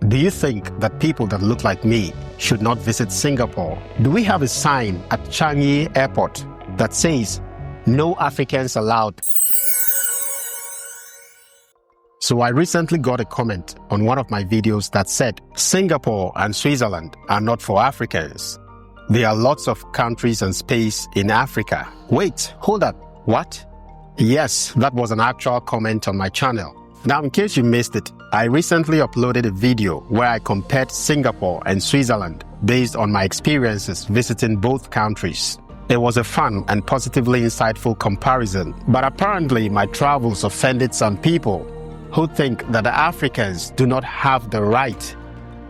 Do you think that people that look like me should not visit Singapore? Do we have a sign at Changi Airport that says, "No Africans allowed"? So I recently got a comment on one of my videos that said, Singapore and Switzerland are not for Africans. There are lots of countries and space in Africa. Wait, hold up. What? Yes, that was an actual comment on my channel. Now, in case you missed it, I recently uploaded a video where I compared Singapore and Switzerland based on my experiences visiting both countries. It was a fun and positively insightful comparison, but apparently my travels offended some people who think that the Africans do not have the right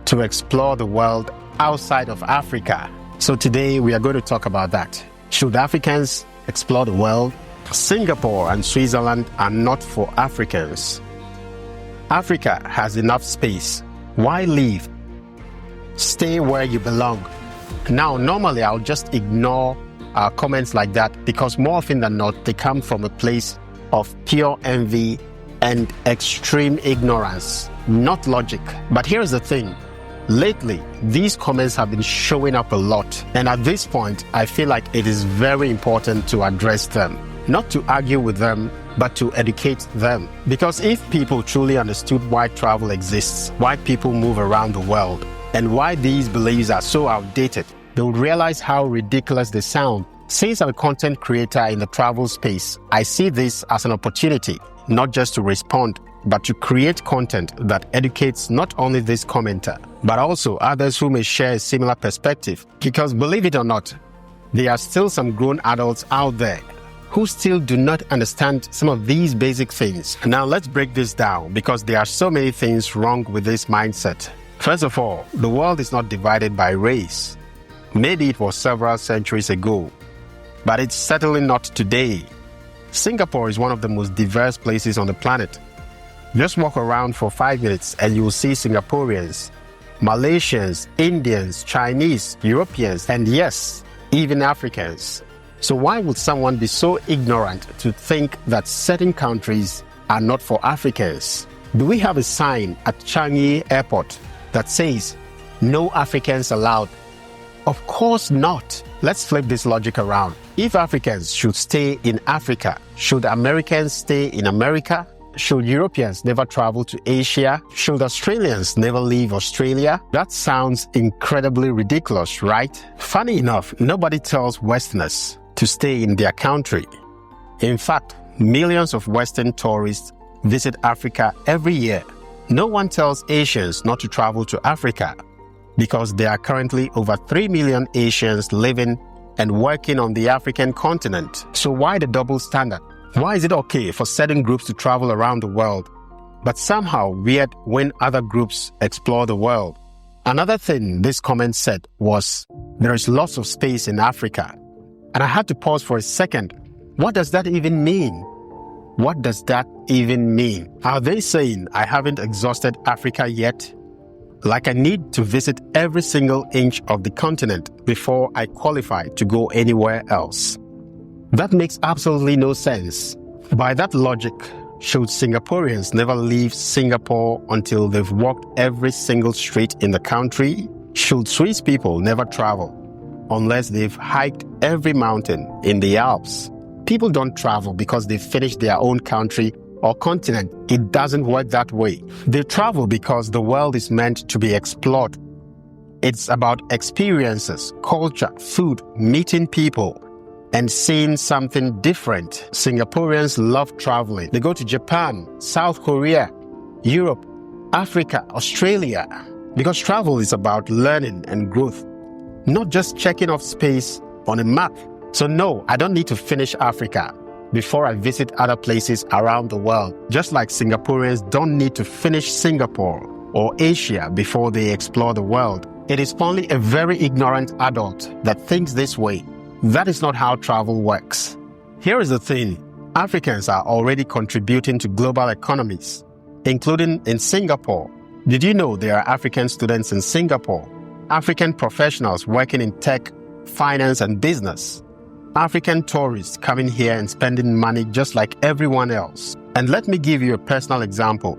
to explore the world outside of Africa. So today we are going to talk about that. Should Africans explore the world? Singapore and Switzerland are not for Africans. Africa has enough space. Why leave? Stay where you belong. Now, normally I'll just ignore comments like that because more often than not, they come from a place of pure envy and extreme ignorance, not logic. But here's the thing. Lately, these comments have been showing up a lot. And at this point, I feel like it is very important to address them. Not to argue with them, but to educate them. Because if people truly understood why travel exists, why people move around the world, and why these beliefs are so outdated, they would realize how ridiculous they sound. Since I'm a content creator in the travel space, I see this as an opportunity, not just to respond, but to create content that educates not only this commenter, but also others who may share a similar perspective. Because believe it or not, there are still some grown adults out there who still do not understand some of these basic things. Now let's break this down because there are so many things wrong with this mindset. First of all, the world is not divided by race. Maybe it was several centuries ago, but it's certainly not today. Singapore is one of the most diverse places on the planet. Just walk around for 5 minutes and you will see Singaporeans, Malaysians, Indians, Chinese, Europeans, and yes, even Africans. So why would someone be so ignorant to think that certain countries are not for Africans? Do we have a sign at Changi Airport that says, "No Africans allowed"? Of course not. Let's flip this logic around. If Africans should stay in Africa, should Americans stay in America? Should Europeans never travel to Asia? Should Australians never leave Australia? That sounds incredibly ridiculous, right? Funny enough, nobody tells Westerners to stay in their country. In fact, millions of Western tourists visit Africa every year. No one tells Asians not to travel to Africa because there are currently over 3 million Asians living and working on the African continent. So why the double standard? Why is it okay for certain groups to travel around the world, but somehow weird when other groups explore the world? Another thing this comment said was, there is lots of space in Africa. And I had to pause for a second. What does that even mean? What does that even mean? Are they saying I haven't exhausted Africa yet? Like I need to visit every single inch of the continent before I qualify to go anywhere else? That makes absolutely no sense. By that logic, should Singaporeans never leave Singapore until they've walked every single street in the country? Should Swiss people never travel unless they've hiked every mountain in the Alps? People don't travel because they finished their own country or continent. It doesn't work that way. They travel because the world is meant to be explored. It's about experiences, culture, food, meeting people, and seeing something different. Singaporeans love traveling. They go to Japan, South Korea, Europe, Africa, Australia, because travel is about learning and growth, not just checking off space on a map. So no, I don't need to finish Africa before I visit other places around the world, just like Singaporeans don't need to finish Singapore or Asia before they explore the world. It is only a very ignorant adult that thinks this way. That is not how travel works. Here is the thing. Africans are already contributing to global economies, including in Singapore. Did you know there are African students in Singapore? African professionals working in tech, finance, and business. African tourists coming here and spending money just like everyone else. And let me give you a personal example.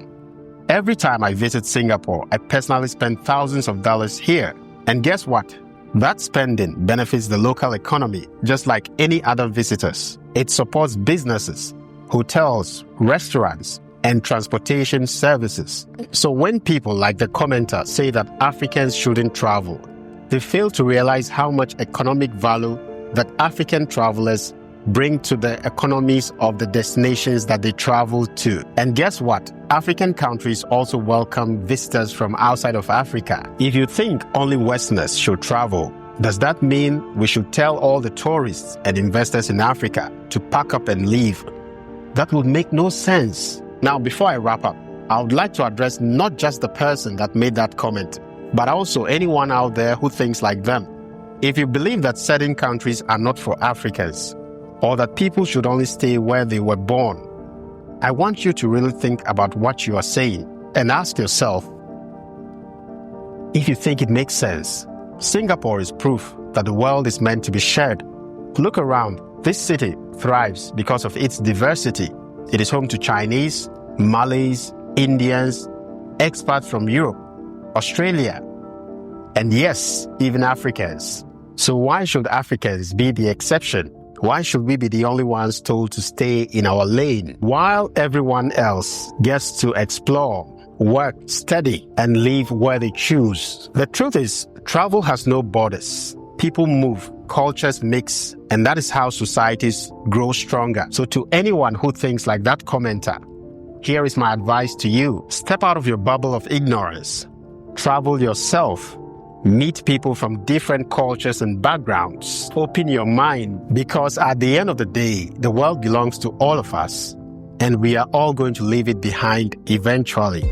Every time I visit Singapore, I personally spend thousands of dollars here. And guess what? That spending benefits the local economy just like any other visitors. It supports businesses, hotels, restaurants, and transportation services. So when people like the commenter say that Africans shouldn't travel, they fail to realize how much economic value that African travelers bring to the economies of the destinations that they travel to. And guess what? African countries also welcome visitors from outside of Africa. If you think only Westerners should travel, does that mean we should tell all the tourists and investors in Africa to pack up and leave? That would make no sense. Now, before I wrap up, I would like to address not just the person that made that comment, but also anyone out there who thinks like them. If you believe that certain countries are not for Africans, or that people should only stay where they were born, I want you to really think about what you are saying and ask yourself if you think it makes sense. Singapore is proof that the world is meant to be shared. Look around. This city thrives because of its diversity. It is home to Chinese, Malays, Indians, expats from Europe, Australia, and yes, even Africans. So why should Africans be the exception? Why should we be the only ones told to stay in our lane while everyone else gets to explore, work, study, and live where they choose? The truth is, travel has no borders. People move, cultures mix, and that is how societies grow stronger. So to anyone who thinks like that commenter, here is my advice to you. Step out of your bubble of ignorance. Travel yourself. Meet people from different cultures and backgrounds. Open your mind, because at the end of the day, the world belongs to all of us, and we are all going to leave it behind eventually.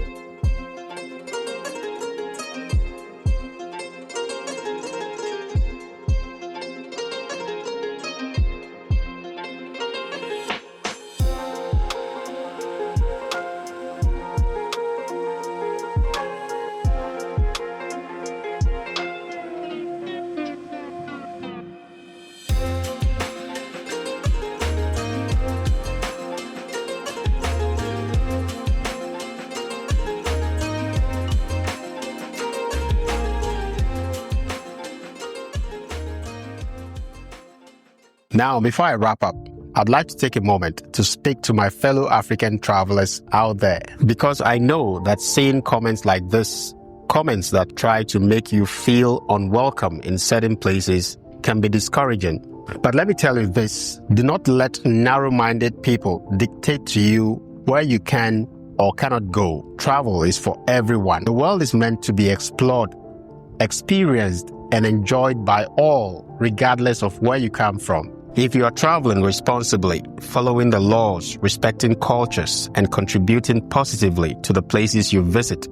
Now, before I wrap up, I'd like to take a moment to speak to my fellow African travelers out there, because I know that seeing comments like this, comments that try to make you feel unwelcome in certain places, can be discouraging. But let me tell you this, do not let narrow-minded people dictate to you where you can or cannot go. Travel is for everyone. The world is meant to be explored, experienced, and enjoyed by all, regardless of where you come from. If you are traveling responsibly, following the laws, respecting cultures, and contributing positively to the places you visit,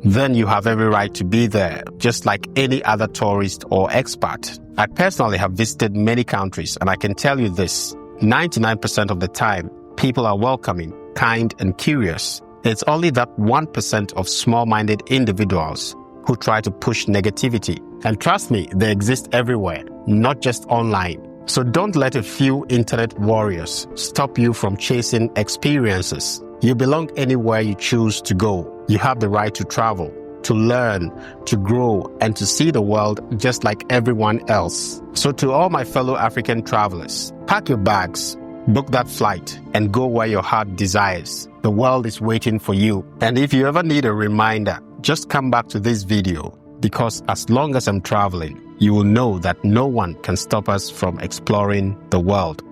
then you have every right to be there, just like any other tourist or expat. I personally have visited many countries, and I can tell you this, 99% of the time, people are welcoming, kind, and curious. It's only that 1% of small-minded individuals who try to push negativity. And trust me, they exist everywhere, not just online. So don't let a few internet warriors stop you from chasing experiences. You belong anywhere you choose to go. You have the right to travel, to learn, to grow, and to see the world just like everyone else. So to all my fellow African travelers, pack your bags, book that flight, and go where your heart desires. The world is waiting for you. And if you ever need a reminder, just come back to this video, because as long as I'm traveling, you will know that no one can stop us from exploring the world.